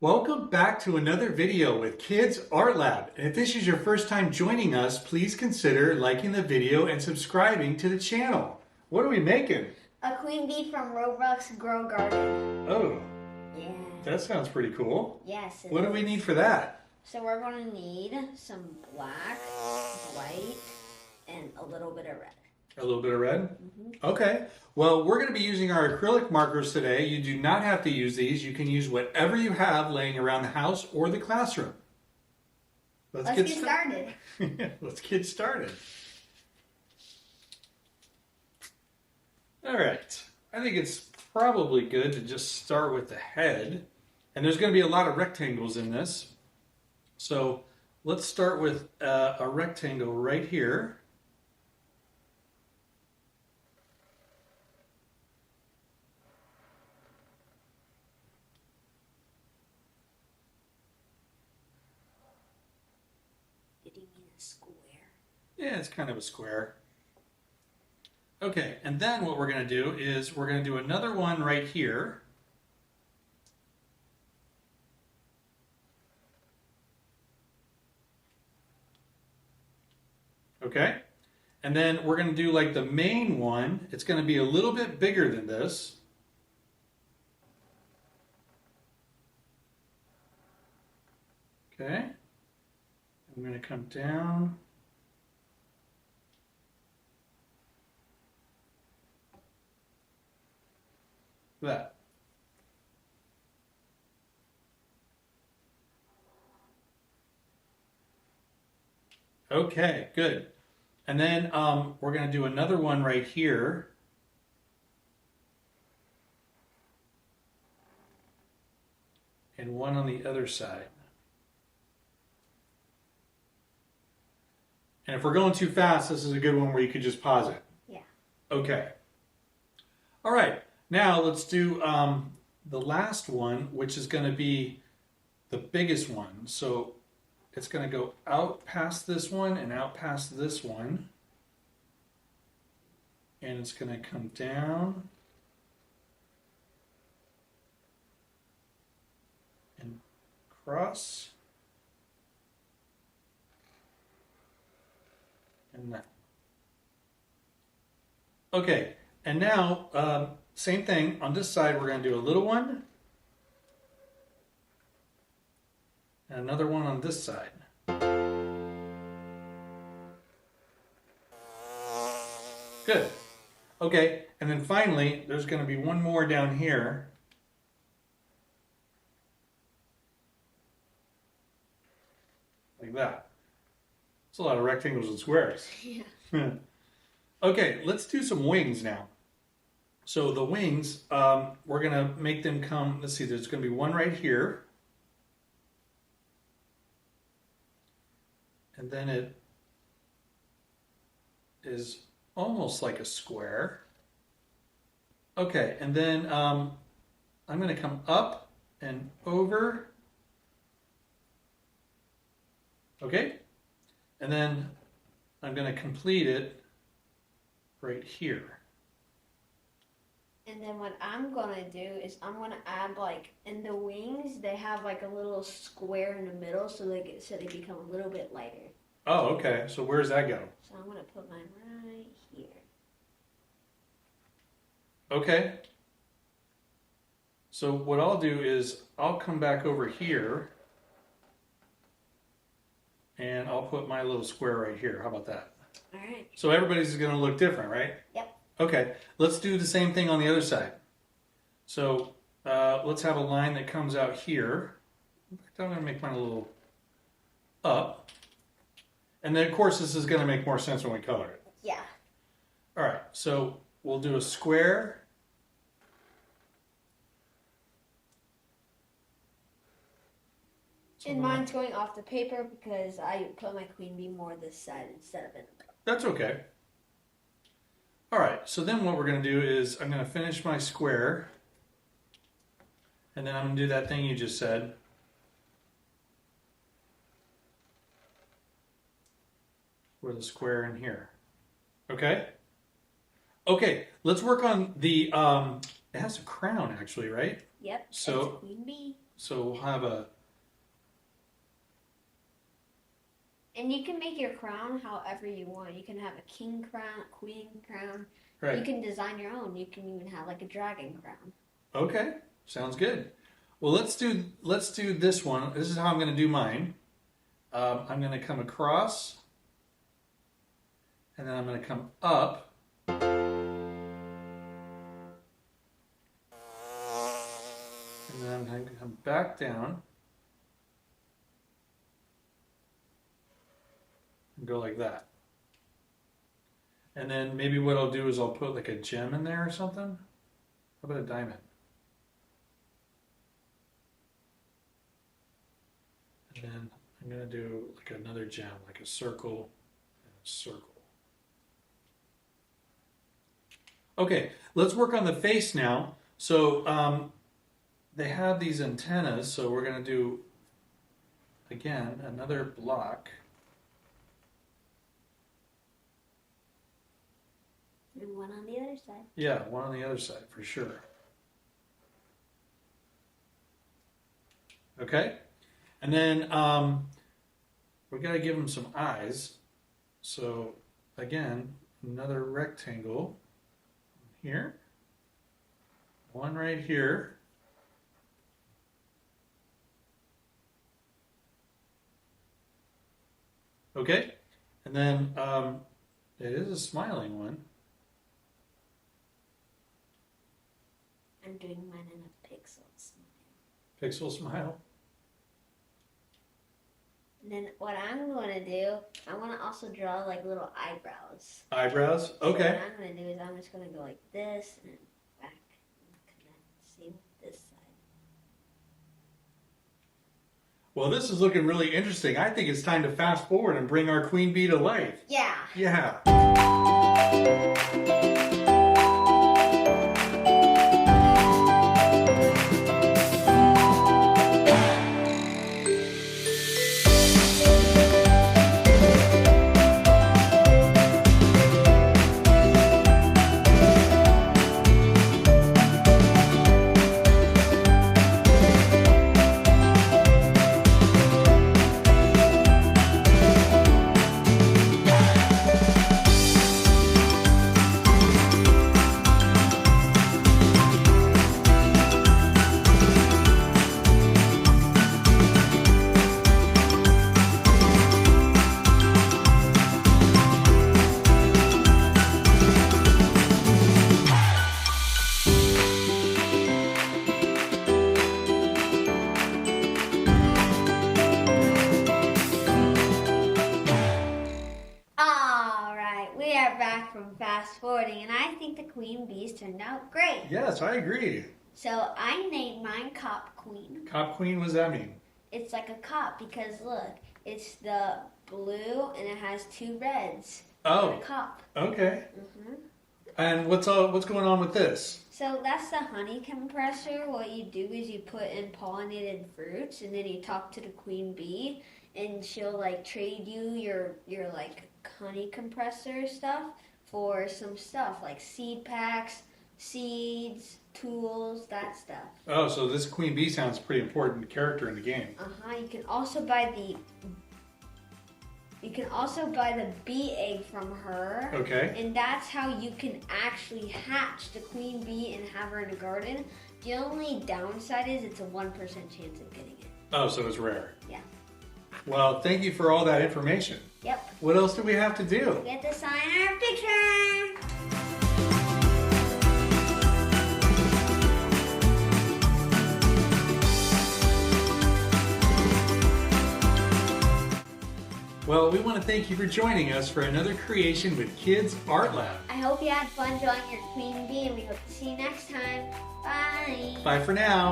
Welcome back to another video with Kids Art Lab. And if this is your first time joining us, please consider liking the video and subscribing to the channel. What are we making? A queen bee from Roblox Grow Garden. Oh, Yeah. that sounds pretty cool. Yes. What do we need for that? So we're going to need some black, white, and a little bit of red. A little bit of red? Okay. Well, we're going to be using our acrylic markers today. You do not have to use these. You can use whatever you have laying around the house or the classroom. Let's get started. Let's get started. All right. I think it's probably good to just start with the head. And there's going to be a lot of rectangles in this. So let's start with a rectangle right here. Did you mean a square? Yeah, it's kind of a square. Okay, and then what we're going to do is we're going to do another one right here. Okay, and then we're going to do like the main one. It's going to be a little bit bigger than this. Okay, I'm going to come down. That. Okay, good. And then we're going to do another one right here. And one on the other side. And if we're going too fast, this is a good one where you could just pause it. Yeah. Okay. All right. Now let's do the last one, which is going to be the biggest one. So it's going to go out past this one and out past this one. And it's going to come down and cross. And that. Okay, and now same thing on this side. We're going to do a little one and another one on this side. Good. Okay, and then finally there's going to be one more down here. Like that. It's a lot of rectangles and squares. Yeah. Okay, let's do some wings now. So the wings, we're going to make them come, let's see, there's going to be one right here. And then it is almost like a square. Okay, and then I'm going to come up and over. Okay, and then I'm going to complete it right here. And then what I'm going to do is I'm going to add like, in the wings, they have like a little square in the middle so they become a little bit lighter. Oh, okay. So where does that go? So I'm going to put mine right here. Okay. So what I'll do is I'll come back over here and I'll put my little square right here. How about that? All right. So everybody's going to look different, right? Yep. Okay. Let's do the same thing on the other side. So let's have a line that comes out here. In fact, I'm going to make mine a little up. And then, of course, this is going to make more sense when we color it. Yeah. All right. So we'll do a square. And mine's going off the paper because I put my queen bee more this side instead of in the middle. That's okay. All right, so then what we're going to do is I'm going to finish my square. And then I'm going to do that thing you just said. For the square in here. Okay? Okay, let's work on the, it has a crown actually, right? Yep. So it's a queen bee. So we'll have a... And you can make your crown however you want. You can have a king crown, a queen crown. Right. You can design your own. You can even have like a dragon crown. Okay, sounds good. Well, let's do this one. This is how I'm going to do mine. I'm going to come across, and then I'm going to come up. And then I'm going to come back down and go like that. And then maybe what I'll do is I'll put like a gem in there or something. How about a diamond? And then I'm going to do like another gem, like a circle and a circle. Okay, let's work on the face now. So they have these antennas, so we're going to do, again, another block. And one on the other side. Yeah, one on the other side for sure. Okay, and then we got to give them some eyes. So again, another rectangle here, one right here. Okay, and then it is a smiling one. I'm doing mine in a pixel smile. Pixel smile. And then what I'm going to do, I want to also draw like little eyebrows. Eyebrows. So Okay. what I'm going to do is I'm just going to go like this and then back and connect. See this side. Well, this is looking really interesting. I think it's time to fast forward and bring our queen bee to life. Yeah. Yeah. From fast forwarding, and I think the queen bees turned out great. Yes, I agree. So I named mine Cop Queen. Cop queen, what does that mean? It's like a cop because look, it's the blue and it has two reds. Oh, a cop. Okay. Mhm. And what's going on with this? So that's the honey compressor. What you do is you put in pollinated fruits, and then you talk to the queen bee, and she'll like trade you your like honey compressor stuff for some stuff like seed packs, seeds, tools, that stuff. Oh, so this queen bee sounds pretty important character in the game. You can also buy the bee egg from her. Okay. And that's how you can actually hatch the queen bee and have her in a garden. The only downside is it's a 1% chance of getting it. Oh, so it's rare. Yeah. Well, thank you for all that information. Yep. What else do we have to do? We have to sign our picture. Well, we want to thank you for joining us for another creation with Kids Art Lab. I hope you had fun drawing your queen bee, and we hope to see you next time. Bye. Bye for now.